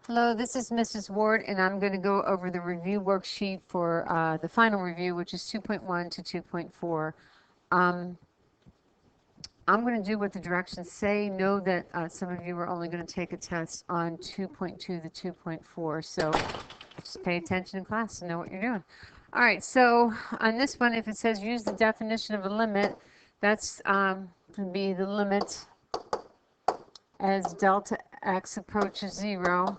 Hello, this is Mrs. Ward, and I'm going to go over the review worksheet for the final review, which is 2.1 to 2.4. I'm going to do what the directions say. Know that some of you are only going to take a test on 2.2 to 2.4, so just pay attention in class and know what you're doing. All right, so on this one, if it says use the definition of a limit, that's going to be the limit as delta x approaches 0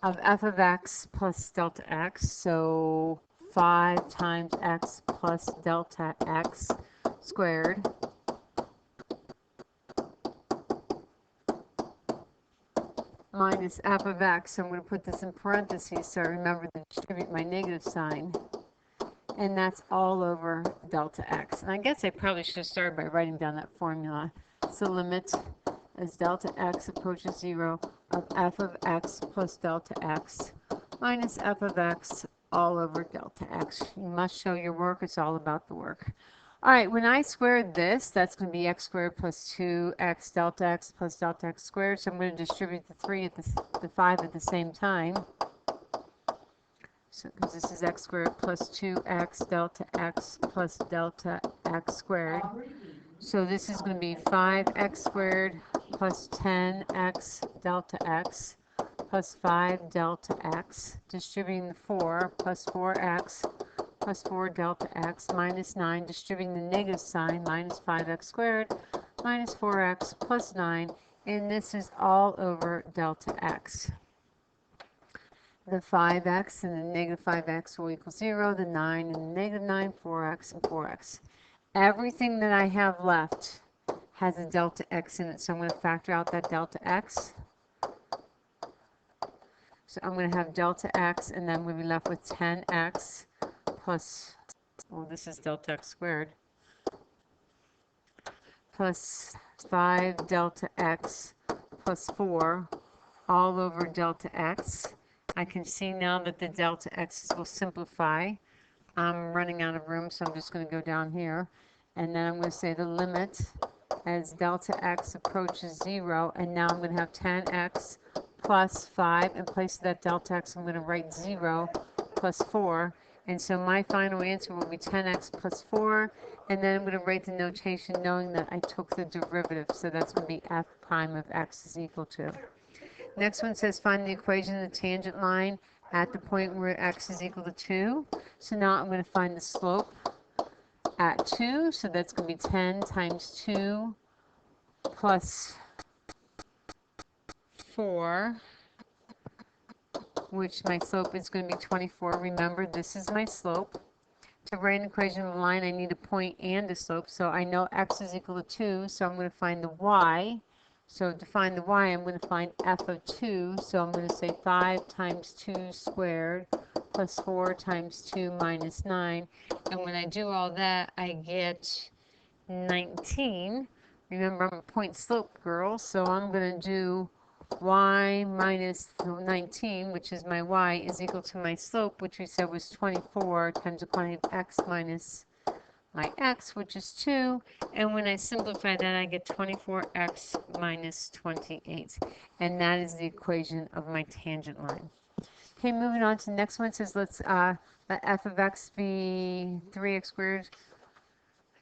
of f of x plus delta x, so 5 times x plus delta x squared minus f of x. I'm going to put this in parentheses so I remember to distribute my negative sign, and that's all over delta x. And I guess I probably should have started by writing down that formula. So limit as delta x approaches 0 of f of x plus delta x minus f of x all over delta x. You must show your work. It's all about the work. All right, when I squared this, that's going to be x squared plus 2x delta x plus delta x squared. So I'm going to distribute the 3 at the 5 at the same time. So because this is x squared plus 2x delta x plus delta x squared. So this is going to be 5x squared plus 10x delta x plus 5 delta x, distributing the 4 plus 4x plus 4 delta x minus 9, distributing the negative sign, minus 5x squared minus 4x plus 9, and this is all over delta x. The 5x and the negative 5x will equal 0, the 9 and the negative 9, 4x and 4x. Everything that I have left has a delta x in it, so I'm going to factor out that delta x. So I'm going to have delta x, and then we'll be left with 10x plus, well, this is delta x squared, plus 5 delta x plus 4 all over delta x. I can see now that the delta x's will simplify. I'm running out of room, so I'm just going to go down here. And then I'm going to say the limit as delta x approaches 0. And now I'm going to have 10x plus 5. In place of that delta x, I'm going to write 0 plus 4. And so my final answer will be 10x plus 4. And then I'm going to write the notation knowing that I took the derivative. So that's going to be f prime of x is equal to. Next one says find the equation of the tangent line at the point where x is equal to 2. So now I'm going to find the slope at 2. So that's going to be 10 times 2 plus 4, which my slope is going to be 24. Remember, this is my slope. To write an equation of a line, I need a point and a slope. So I know x is equal to 2, so I'm going to find the y. So to find the y, I'm going to find f of 2. So I'm going to say 5 times 2 squared plus 4 times 2 minus 9. And when I do all that, I get 19. Remember, I'm a point slope girl, so I'm going to do y minus 19, which is my y, is equal to my slope, which we said was 24 times the quantity of x minus my x, which is 2. And when I simplify that, I get 24x minus 28. And that is the equation of my tangent line. Okay, moving on to the next one. It says let's let f of x be 3x squared.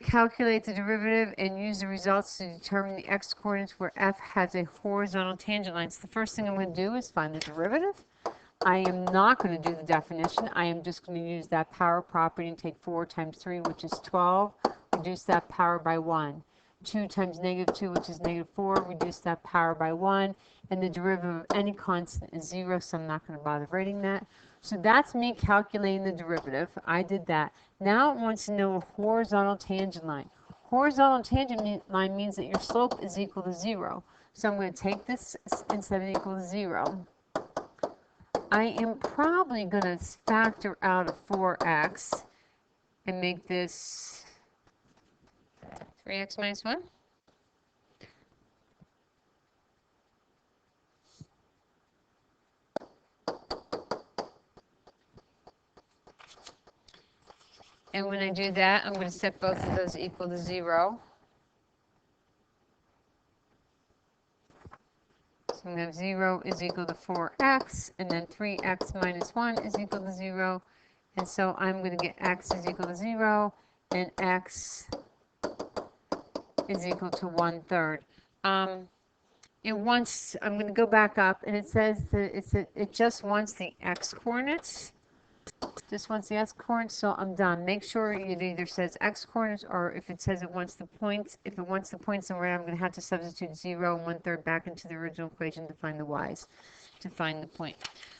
Calculate the derivative and use the results to determine the x coordinates where f has a horizontal tangent line. So the first thing I'm going to do is find the derivative. I am not going to do the definition. I am just going to use that power property and take 4 times 3, which is 12, reduce that power by 1. 2 times negative 2, which is negative 4, reduce that power by 1. And the derivative of any constant is 0, so I'm not going to bother writing that. So that's me calculating the derivative. I did that. Now it wants to know a horizontal tangent line. Horizontal tangent line means that your slope is equal to 0. So I'm going to take this instead of equal to 0. I am probably going to factor out a 4x and make this 3x minus 1. And when I do that, I'm going to set both of those equal to 0. So I'm going to have 0 is equal to 4x, and then 3x minus 1 is equal to 0. And so I'm going to get x is equal to 0, and x is equal to 1/3. I'm going to go back up, and it says that it just wants the x coordinates. Just wants the x coordinates, so I'm done. Make sure it either says x coordinates, or if it says it wants the points, if it wants the points in red, I'm going to have to substitute 0 and 1/3 back into the original equation to find the y's, to find the point.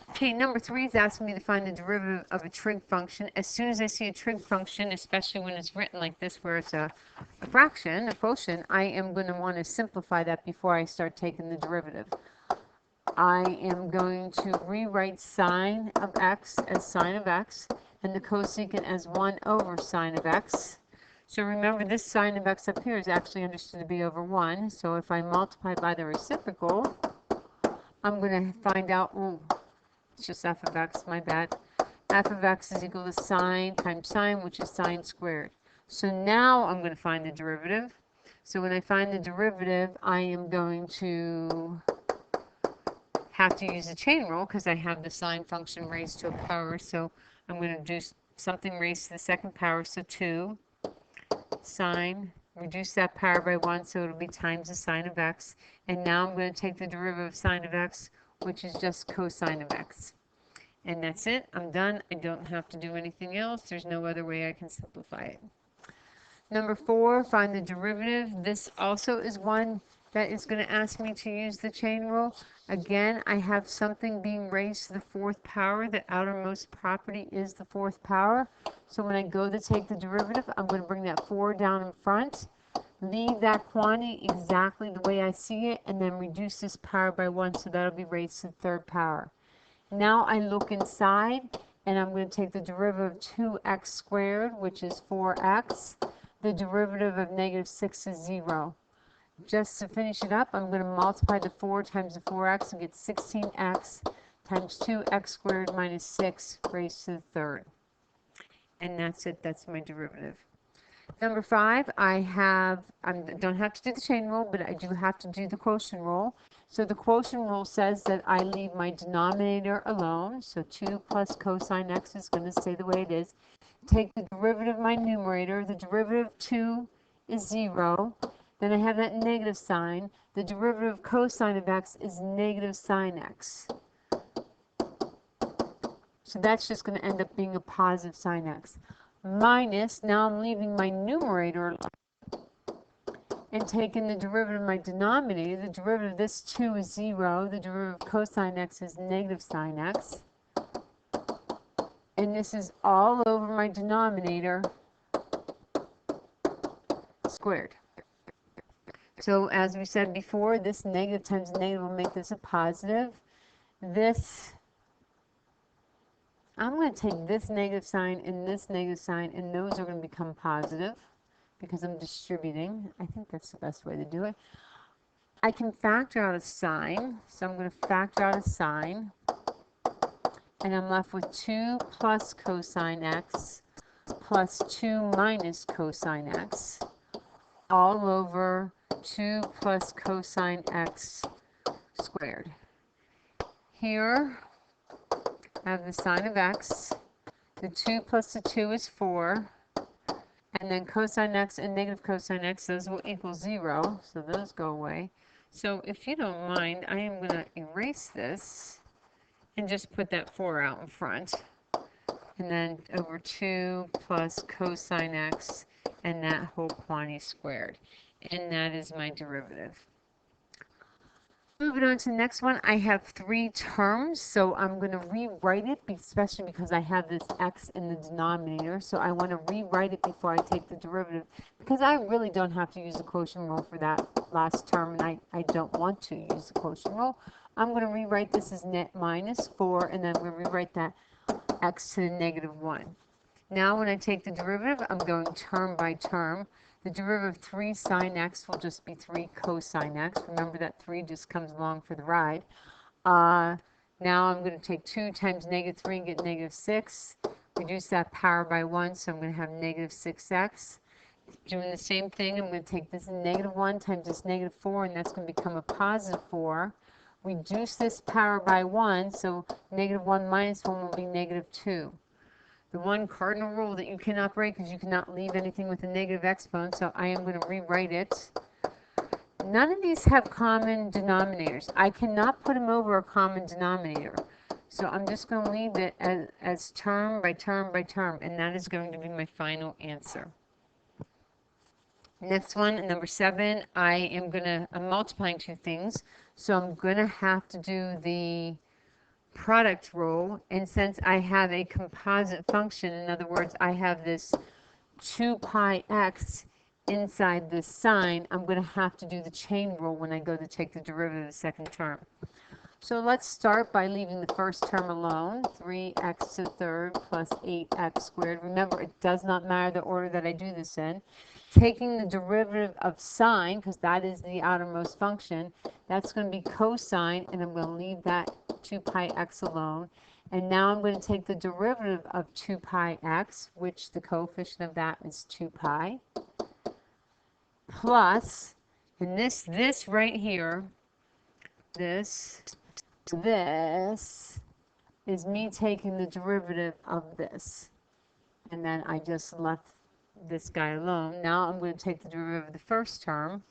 Okay, number 3 is asking me to find the derivative of a trig function. As soon as I see a trig function, especially when it's written like this, where it's a fraction, a quotient, I am going to want to simplify that before I start taking the derivative. I am going to rewrite sine of x as sine of x, and the cosecant as 1 over sine of x. So remember, this sine of x up here is actually understood to be over 1. So if I multiply by the reciprocal, I'm going to find out, it's just f of x, my bad. F of x is equal to sine times sine, which is sine squared. So now I'm going to find the derivative. So when I find the derivative, I am going to have to use a chain rule because I have the sine function raised to a power. So I'm going to do something raised to the second power. So 2 sine, reduce that power by 1, so it'll be times the sine of x. And now I'm going to take the derivative of sine of x, which is just cosine of x. And that's it. I'm done. I don't have to do anything else. There's no other way I can simplify it. Number 4, find the derivative. This also is one that is going to ask me to use the chain rule. Again, I have something being raised to the 4th power. The outermost property is the 4th power. So when I go to take the derivative, I'm going to bring that 4 down in front, leave that quantity exactly the way I see it, and then reduce this power by 1, so that'll be raised to the 3rd power. Now I look inside, and I'm going to take the derivative of 2x squared, which is 4x. The derivative of negative 6 is 0. Just to finish it up, I'm going to multiply the 4 times the 4x and get 16x times 2x squared minus 6 raised to the 3rd. And that's it. That's my derivative. Number 5, I don't have to do the chain rule, but I do have to do the quotient rule. So the quotient rule says that I leave my denominator alone. So 2 plus cosine x is going to stay the way it is. Take the derivative of my numerator. The derivative of 2 is 0. Then I have that negative sign. The derivative of cosine of x is negative sine x. So that's just going to end up being a positive sine x. Minus, now I'm leaving my numerator and taking the derivative of my denominator. The derivative of this 2 is 0. The derivative of cosine x is negative sine x. And this is all over my denominator squared. So as we said before, this negative times negative will make this a positive. I'm going to take this negative sign, and those are going to become positive because I'm distributing. I think that's the best way to do it. I can factor out a sign, so I'm going to factor out a sign, and I'm left with 2 plus cosine x plus 2 minus cosine x all over 2 plus cosine x squared. Here, I have the sine of x. The 2 plus the 2 is 4. And then cosine x and negative cosine x, those will equal 0. So those go away. So if you don't mind, I am going to erase this and just put that 4 out in front. And then over 2 plus cosine x and that whole quantity squared. And that is my derivative. Moving on to the next one, I have 3 terms, so I'm going to rewrite it, especially because I have this x in the denominator. So I want to rewrite it before I take the derivative, because I really don't have to use the quotient rule for that last term, and I don't want to use the quotient rule. I'm going to rewrite this as net minus 4, and then I'm going to rewrite that x to the negative 1. Now when I take the derivative, I'm going term by term. The derivative of 3 sine x will just be 3 cosine x. Remember that 3 just comes along for the ride. Now I'm going to take 2 times negative 3 and get negative 6. Reduce that power by 1, so I'm going to have negative 6x. Doing the same thing, I'm going to take this negative 1 times this negative 4, and that's going to become a positive 4. reduce this power by 1, so negative 1 minus 1 will be negative 2. The one cardinal rule that you cannot break is you cannot leave anything with a negative exponent, so I am going to rewrite it. None of these have common denominators. I cannot put them over a common denominator. So I'm just going to leave it as term by term by term, and that is going to be my final answer. Next one, number 7, I'm multiplying two things, so I'm going to have to do the product rule, and since I have a composite function, in other words, I have this 2 pi x inside this sign, I'm going to have to do the chain rule when I go to take the derivative of the second term. So let's start by leaving the first term alone, 3x to the third plus 8x squared. Remember, it does not matter the order that I do this in. Taking the derivative of sine, because that is the outermost function, that's going to be cosine, and I'm going to leave that 2 pi x alone. And now I'm going to take the derivative of 2 pi x, which the coefficient of that is 2 pi, plus, and this right here, this is me taking the derivative of this. And then I just left this guy alone. Now I'm going to take the derivative of the first term.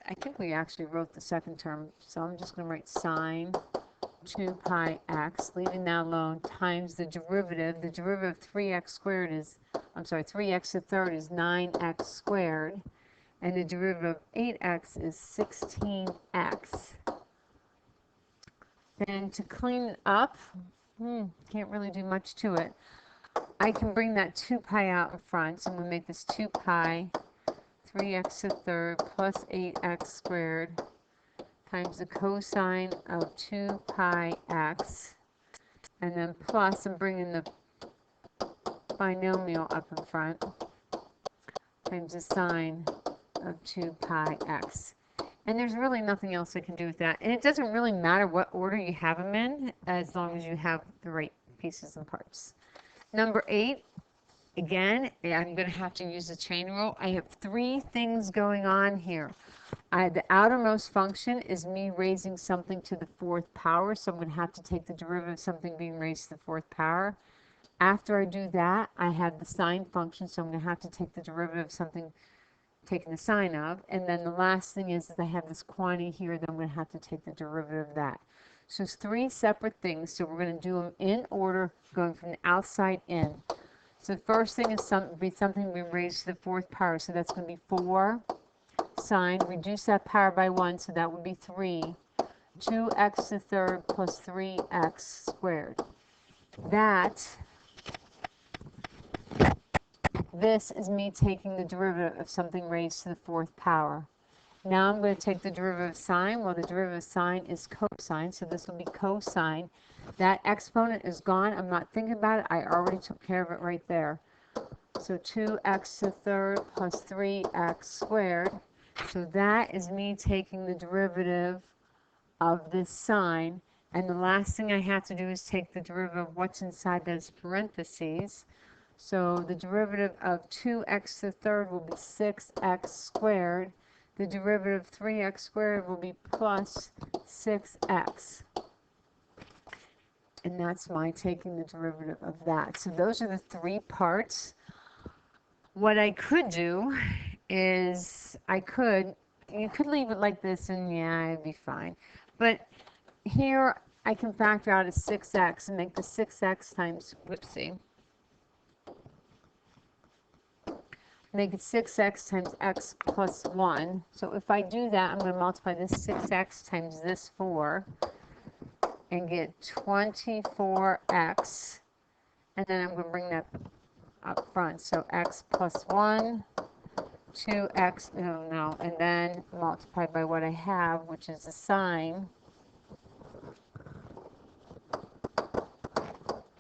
I think we actually wrote the second term, so I'm just going to write sine 2 pi x, leaving that alone, times the derivative. The derivative of 3x squared is, 3x to the third is 9x squared, and the derivative of 8x is 16x. And to clean it up, can't really do much to it. I can bring that 2 pi out in front, so I'm going to make this 2 pi 3x to the third plus 8x squared times the cosine of 2 pi x, and then plus, I'm bringing the binomial up in front, times the sine of 2 pi x. And there's really nothing else I can do with that. And it doesn't really matter what order you have them in, as long as you have the right pieces and parts. Number 8, again, I'm going to have to use the chain rule. I have 3 things going on here. The outermost function is me raising something to the 4th power, so I'm going to have to take the derivative of something being raised to the 4th power. After I do that, I have the sine function, so I'm going to have to take the derivative of something taking the sine of, and then the last thing is I have this quantity here that I'm going to have to take the derivative of that. So it's 3 separate things, so we're going to do them in order, going from the outside in. So the first thing is something we raised to the 4th power, so that's going to be 4 sine, reduce that power by 1, so that would be 3, 2x to the third plus 3x squared. This is me taking the derivative of something raised to the 4th power. Now I'm going to take the derivative of sine. Well, the derivative of sine is cosine, so this will be cosine. That exponent is gone. I'm not thinking about it. I already took care of it right there. So 2x to the third plus 3x squared. So that is me taking the derivative of this sine. And the last thing I have to do is take the derivative of what's inside those parentheses. So the derivative of 2x to the third will be 6x squared. The derivative of 3x squared will be plus 6x. And that's my taking the derivative of that. So those are the 3 parts. What I could do is you could leave it like this and yeah, it'd be fine. But here I can factor out a 6x and make the 6x times, make it 6x times x plus 1. So if I do that, I'm going to multiply this 6x times this 4 and get 24x. And then I'm going to bring that up front. So x plus 1, 2x, and then multiply by what I have, which is the sine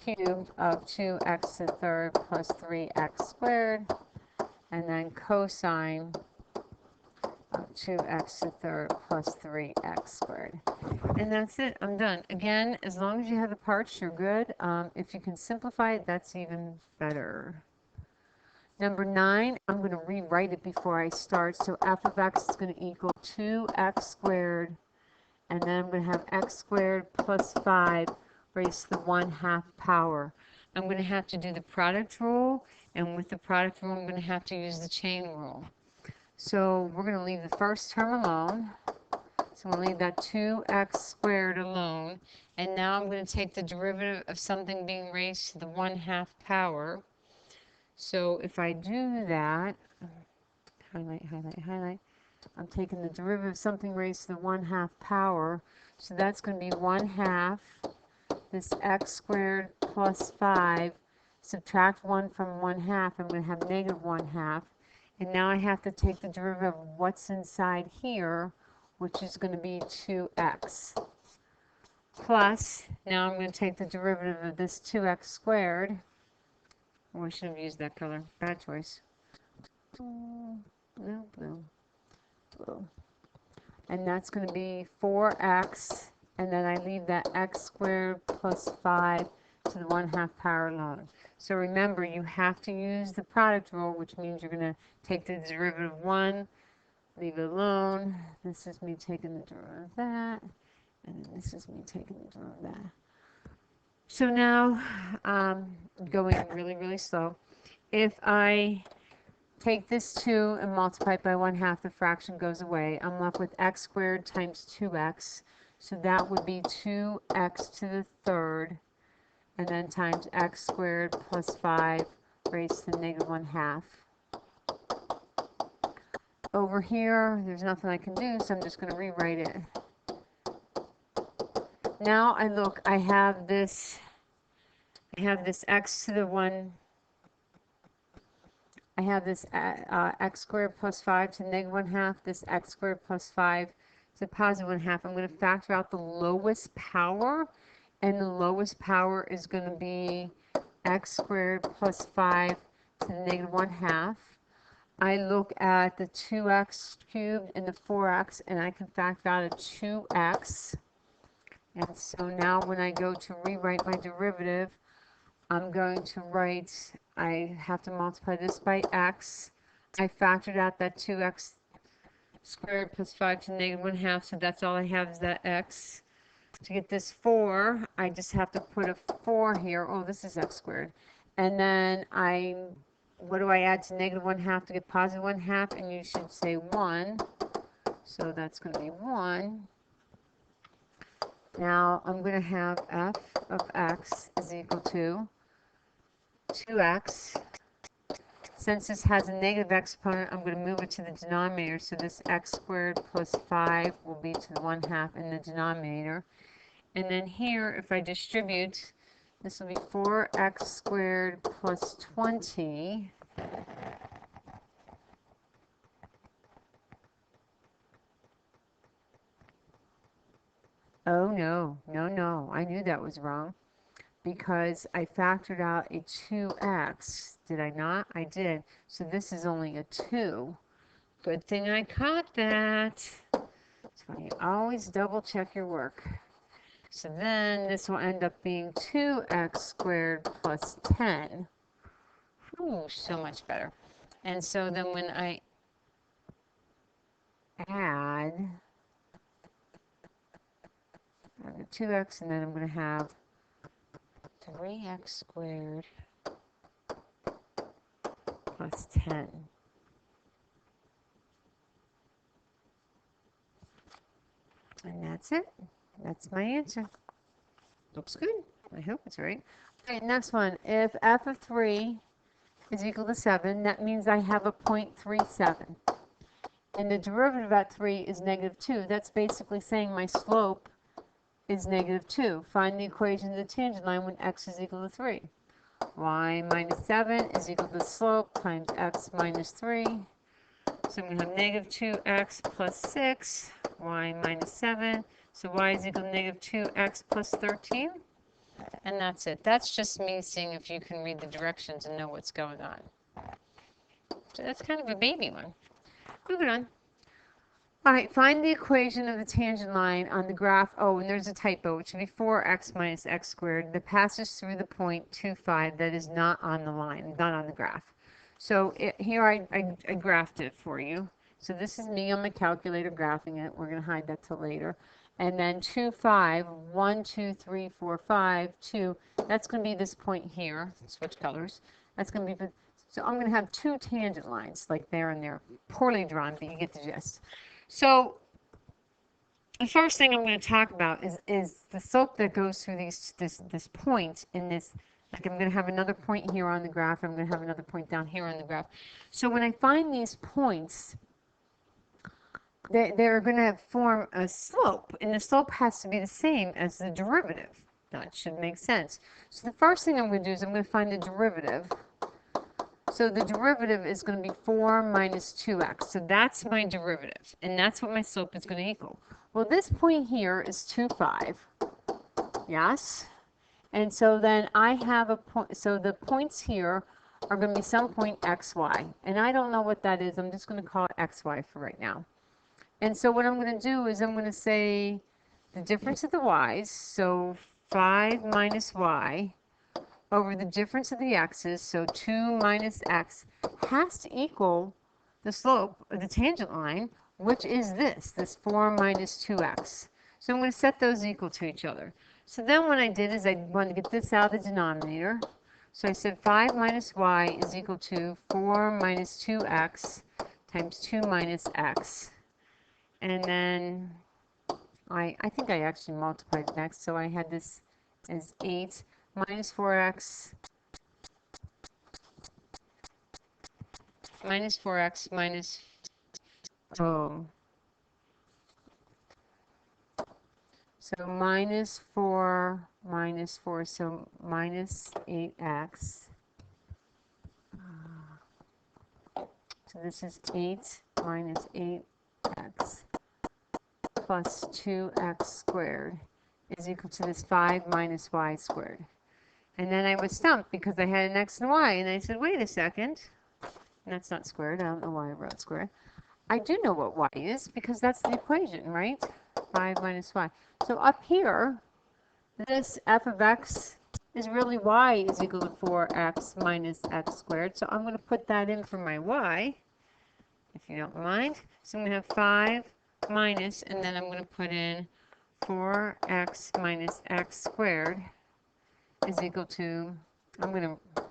cubed of 2x to the third plus 3x squared. And then cosine of 2x to the third plus 3x squared. And that's it. I'm done. Again, as long as you have the parts, you're good. If you can simplify it, that's even better. Number 9, I'm going to rewrite it before I start. So f of x is going to equal 2x squared and then I'm going to have x squared plus 5 raised to the 1/2 power. I'm going to have to do the product rule, and with the product rule, I'm going to have to use the chain rule. So we're going to leave the first term alone. So we'll leave that 2x squared alone. And now I'm going to take the derivative of something being raised to the 1/2 power. So if I do that, highlight, highlight, highlight, I'm taking the derivative of something raised to the 1/2 power. So that's going to be 1/2 this x squared plus 5. Subtract 1 from 1/2, I'm going to have negative 1/2. And now I have to take the derivative of what's inside here, which is going to be 2x. Plus, now I'm going to take the derivative of this 2x squared. Oh, I should have used that color. Bad choice. No, blue. Blue. And that's going to be 4x. And then I leave that x squared plus 5 to the 1/2 power alone. So remember, you have to use the product rule, which means you're going to take the derivative of 1, leave it alone. This is me taking the derivative of that. And then this is me taking the derivative of that. So now, going really, really slow. If I take this 2 and multiply it by 1/2, the fraction goes away. I'm left with x squared times 2x. So that would be 2x to the third, and then times x squared plus 5 raised to the negative 1/2. Over here, there's nothing I can do, so I'm just going to rewrite it. Now I look, I have this x to the 1. I have this x squared plus 5 to the negative 1/2. This x squared plus 5 to the positive 1/2. I'm going to factor out the lowest power, and the lowest power is going to be x squared plus 5 to the negative 1/2. I look at the 2x cubed and the 4x, and I can factor out a 2x. And so now when I go to rewrite my derivative, I'm going to write, I have to multiply this by x. I factored out that 2x squared plus 5 to the negative 1/2, so that's all I have is that x. To get this 4, I just have to put a 4 here. Oh, this is x squared. And then what do I add to negative 1/2 to get positive 1/2? And you should say 1. So that's going to be 1. Now I'm going to have f of x is equal to 2x. Since this has a negative exponent, I'm going to move it to the denominator. So this x squared plus 5 will be to the 1/2 in the denominator. And then here, if I distribute, this will be 4x squared plus 20. Oh, no, no, no. I knew that was wrong because I factored out a 2x. Did I not? I did. So this is only a 2. Good thing I caught that. That's why you always double check your work. So then this will end up being 2x squared plus 10. Ooh, so much better. And so then when I add 2x, and then I'm going to have 3x squared plus 10. And that's it. That's my answer. Looks good. I hope it's right. Okay, next one. If f of 3 is equal to 7, that means I have a 0.37. And the derivative at 3 is negative 2. That's basically saying my slope is negative 2. Find the equation of the tangent line when x is equal to 3. Y minus 7 is equal to the slope times x minus 3. So I'm going to have negative 2x plus 6, y minus 7. So y is equal to negative 2x plus 13. And that's it. That's just me seeing if you can read the directions and know what's going on. So that's kind of a baby one. Moving on. All right, find the equation of the tangent line on the graph. Oh, and there's a typo. It should be 4x minus x squared that passes through the point 2,5 that is not on the line, not on the graph. So here I graphed it for you. So this is me on my calculator graphing it. We're going to hide that till later. and then 2, 5, 1, 2, 3, 4, 5, 2. That's going to be this point here. Switch colors. That's going to be, so I'm going to have two tangent lines like there and there. Poorly drawn, but you get the gist. So the first thing I'm going to talk about is the slope that goes through this point in this. Like I'm going to have another point here on the graph. I'm going to have another point down here on the graph. So when I find these points, they're going to form a slope, and the slope has to be the same as the derivative. That should make sense. So the first thing I'm going to do is I'm going to find the derivative. So the derivative is going to be 4 minus 2x. So that's my derivative, and that's what my slope is going to equal. Well, this point here is 2, 5. Yes? And so then I have a point, so the points here are going to be some point xy. And I don't know what that is. I'm just going to call it xy for right now. And so what I'm going to do is I'm going to say the difference of the y's, so 5 minus y, over the difference of the x's, so 2 minus x, has to equal the slope of the tangent line, which is this 4 minus 2x. So I'm going to set those equal to each other. So then what I did is I wanted to get this out of the denominator. So I said 5 minus y is equal to 4 minus 2x times 2 minus x. And then I think I actually multiplied next. So I had this as 8 minus 4x minus 4x minus, oh, so minus 4 minus 4, so minus 8x. So this is 8 minus 8x plus 2x squared is equal to this 5 minus y squared. And then I was stumped because I had an x and y, and I said, wait a second. And that's not squared. I don't know why I wrote squared. I do know what y is because that's the equation, right? 5 minus y. So up here, this f of x is really y is equal to 4x minus x squared. So I'm going to put that in for my y, if you don't mind. So I'm going to have 5 minus, and then I'm going to put in 4x minus x squared is equal to, I'm going to,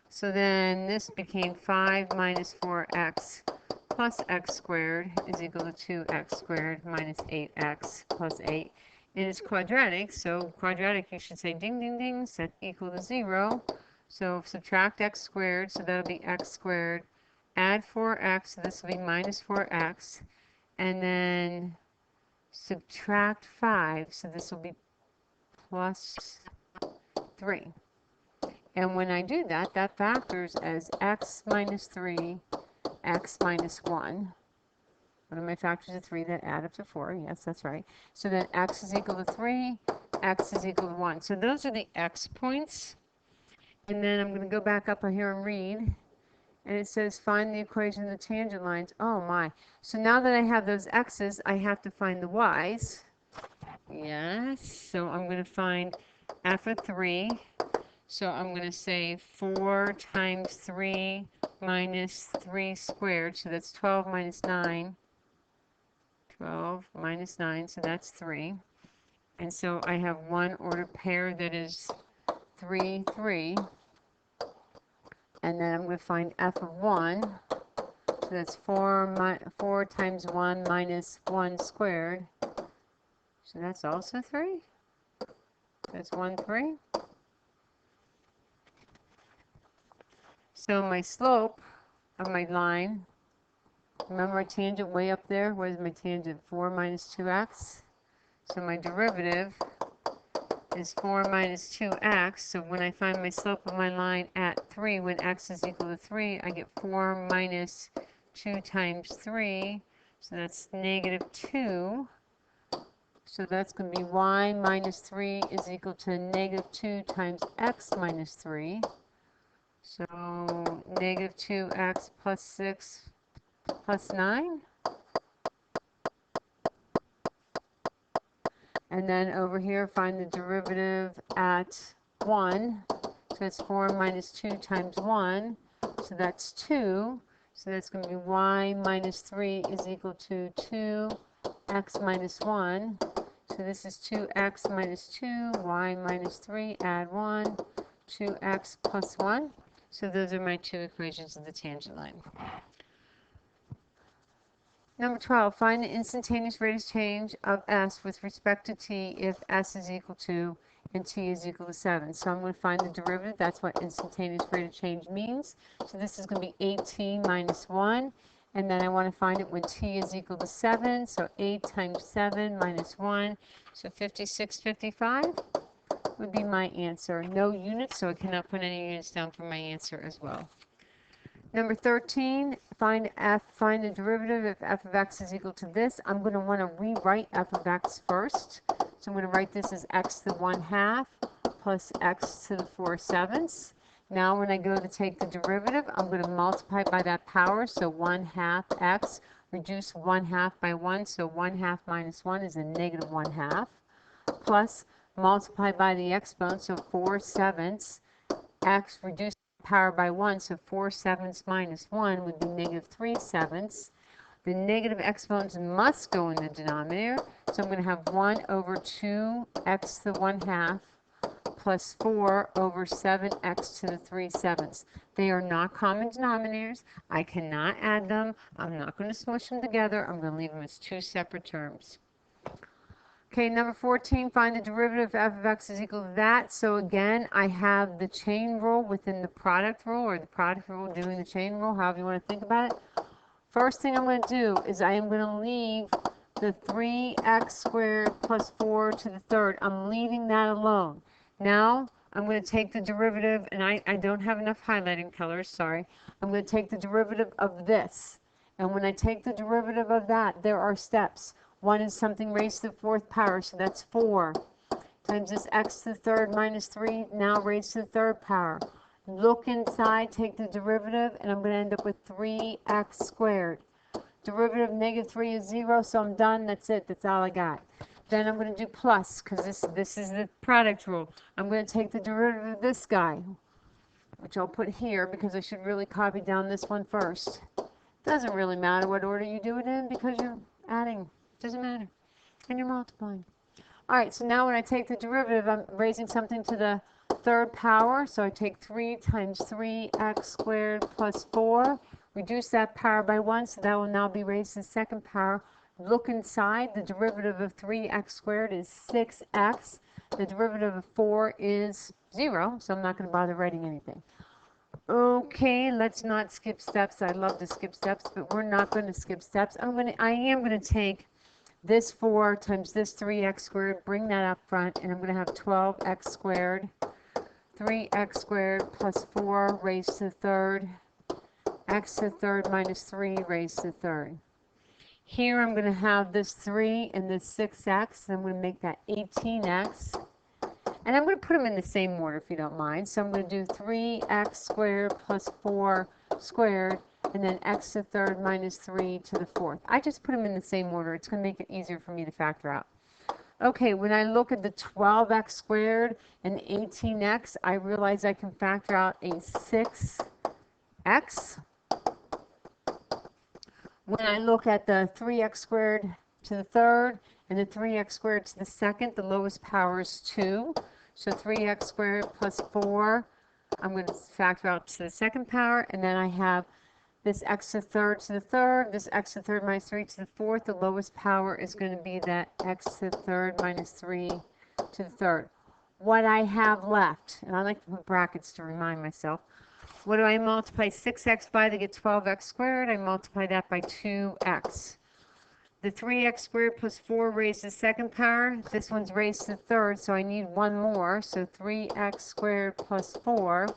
so then this became 5 minus 4x plus x squared is equal to 2x squared minus 8x plus 8. It is quadratic, so quadratic you should say ding ding ding, set equal to 0. So subtract x squared, so that'll be x squared. Add 4x, so this will be minus 4x. And then subtract 5, so this will be plus 3. And when I do that, that factors as x minus 3, x minus 1. What are my factors of 3 that add up to 4? Yes, that's right. So then x is equal to 3, x is equal to 1. So those are the x points. And then I'm going to go back up here and read. And it says find the equation of the tangent lines. Oh my. So now that I have those x's, I have to find the y's. Yes. So I'm going to find f of 3. So I'm going to say 4 times 3 minus 3 squared. So that's 12 minus 9. 12 minus 9, so that's 3. And so I have one ordered pair that is 3, 3. And then I'm going to find f of 1. So that's 4 times 1 minus 1 squared. So that's also 3. That's 1, 3. So my slope of my line, remember my tangent way up there? What is my tangent? 4 minus 2x. So my derivative is 4 minus 2x. So when I find my slope of my line at 3, when x is equal to 3, I get 4 minus 2 times 3. So that's negative 2. So that's going to be y minus 3 is equal to negative 2 times x minus 3. So negative 2x plus 6 plus 9. And then over here, find the derivative at 1. So it's 4 minus 2 times 1. So that's 2. So that's going to be y minus 3 is equal to 2x minus 1. So this is 2x minus 2, y minus 3, add 1, 2x plus 1. So those are my two equations of the tangent line. Number 12, find the instantaneous rate of change of s with respect to t if s is equal to and t is equal to 7. So I'm going to find the derivative. That's what instantaneous rate of change means. So this is going to be 8t minus 1. And then I want to find it when t is equal to 7. So 8 times 7 minus 1. So 56, 55 would be my answer. No units, so I cannot put any units down for my answer as well. Number 13, find the derivative if f of x is equal to this. I'm going to want to rewrite f of x first. So I'm going to write this as x to the 1/2 plus x to the 4/7. Now when I go to take the derivative, I'm going to multiply by that power. So 1/2 x, reduce 1/2 by 1. So 1/2 minus 1 is a negative 1/2. Plus multiply by the exponent, so 4/7 x reduced power by 1, so 4/7 minus 1 would be negative 3/7. The negative exponents must go in the denominator, so I'm going to have 1 over 2x to the 1/2 plus 4 over 7x to the 3/7. They are not common denominators. I cannot add them. I'm not going to smush them together. I'm going to leave them as two separate terms. Okay, number 14, find the derivative of f of x is equal to that. So again, I have the chain rule within the product rule, or the product rule doing the chain rule, however you want to think about it. First thing I'm going to do is I am going to leave the 3x squared plus 4 to the third. I'm leaving that alone. Now, I'm going to take the derivative, and I don't have enough highlighting colors, sorry. I'm going to take the derivative of this. And when I take the derivative of that, there are steps. One is something raised to the 4th power, so that's 4 times this x to the 3rd minus 3, now raised to the 3rd power. Look inside, take the derivative, and I'm going to end up with 3x squared. Derivative of negative 3 is 0, so I'm done. That's it. That's all I got. Then I'm going to do plus, because this is the product rule. I'm going to take the derivative of this guy, which I'll put here, because I should really copy down this one first. Doesn't really matter what order you do it in, because you're adding. Doesn't matter. And you're multiplying. All right, so now when I take the derivative, I'm raising something to the 3rd power. So I take 3 times 3x squared plus 4. Reduce that power by 1, so that will now be raised to the 2nd power. Look inside. The derivative of 3x squared is 6x. The derivative of 4 is 0, so I'm not going to bother writing anything. Okay, let's not skip steps. I love to skip steps, but we're not going to skip steps. I am going to take this 4 times this 3x squared, bring that up front, and I'm going to have 12x squared, 3x squared plus 4 raised to the 3rd, x to the 3rd minus 3 raised to the 3rd. Here I'm going to have this 3 and this 6x, and I'm going to make that 18x. And I'm going to put them in the same order if you don't mind. So I'm going to do 3x squared plus 4 squared, and then x to the 3rd minus 3 to the 4th. I just put them in the same order. It's going to make it easier for me to factor out. Okay, when I look at the 12x squared and 18x, I realize I can factor out a 6x. When I look at the 3x squared to the 3rd and the 3x squared to the 2nd, the lowest power is 2. So 3x squared plus 4, I'm going to factor out to the 2nd power, and then I have this x to the 3rd to the 3rd, this x to the 3rd minus 3 to the 4th. The lowest power is going to be that x to the 3rd minus 3 to the 3rd. What I have left, and I like to put brackets to remind myself, what do I multiply 6x by to get 12x squared? I multiply that by 2x. The 3x squared plus 4 raised to the 2nd power. This one's raised to the 3rd, so I need one more. So 3x squared plus 4.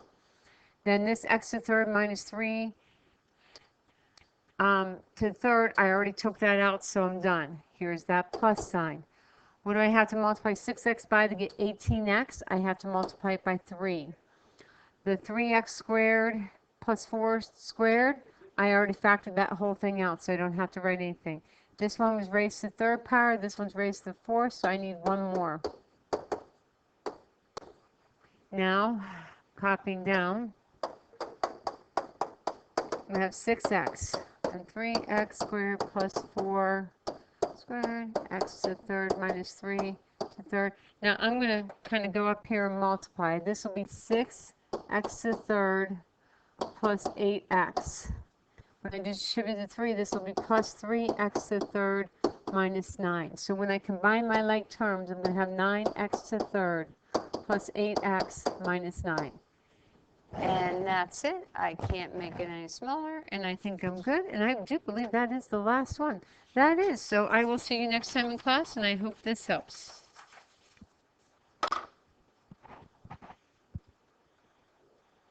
Then this x to the 3rd minus 3 to the 3rd. I already took that out, so I'm done. Here's that plus sign. What do I have to multiply 6x by to get 18x? I have to multiply it by 3. The 3x squared plus 4 squared, I already factored that whole thing out, so I don't have to write anything. This one was raised to the 3rd power, this one's raised to the 4th, so I need one more. Now, copying down, I'm going to have 6x and 3x squared plus 4 squared, x to the third minus 3 to the third. Now I'm going to kind of go up here and multiply. This will be 6x to the third plus 8x. When I distribute the 3, this will be plus 3x to the third minus 9. So when I combine my like terms, I'm going to have 9x to the third plus 8x minus 9. And that's it. I can't make it any smaller, and I think I'm good. And I do believe that is the last one. That is. So I will see you next time in class, and I hope this helps.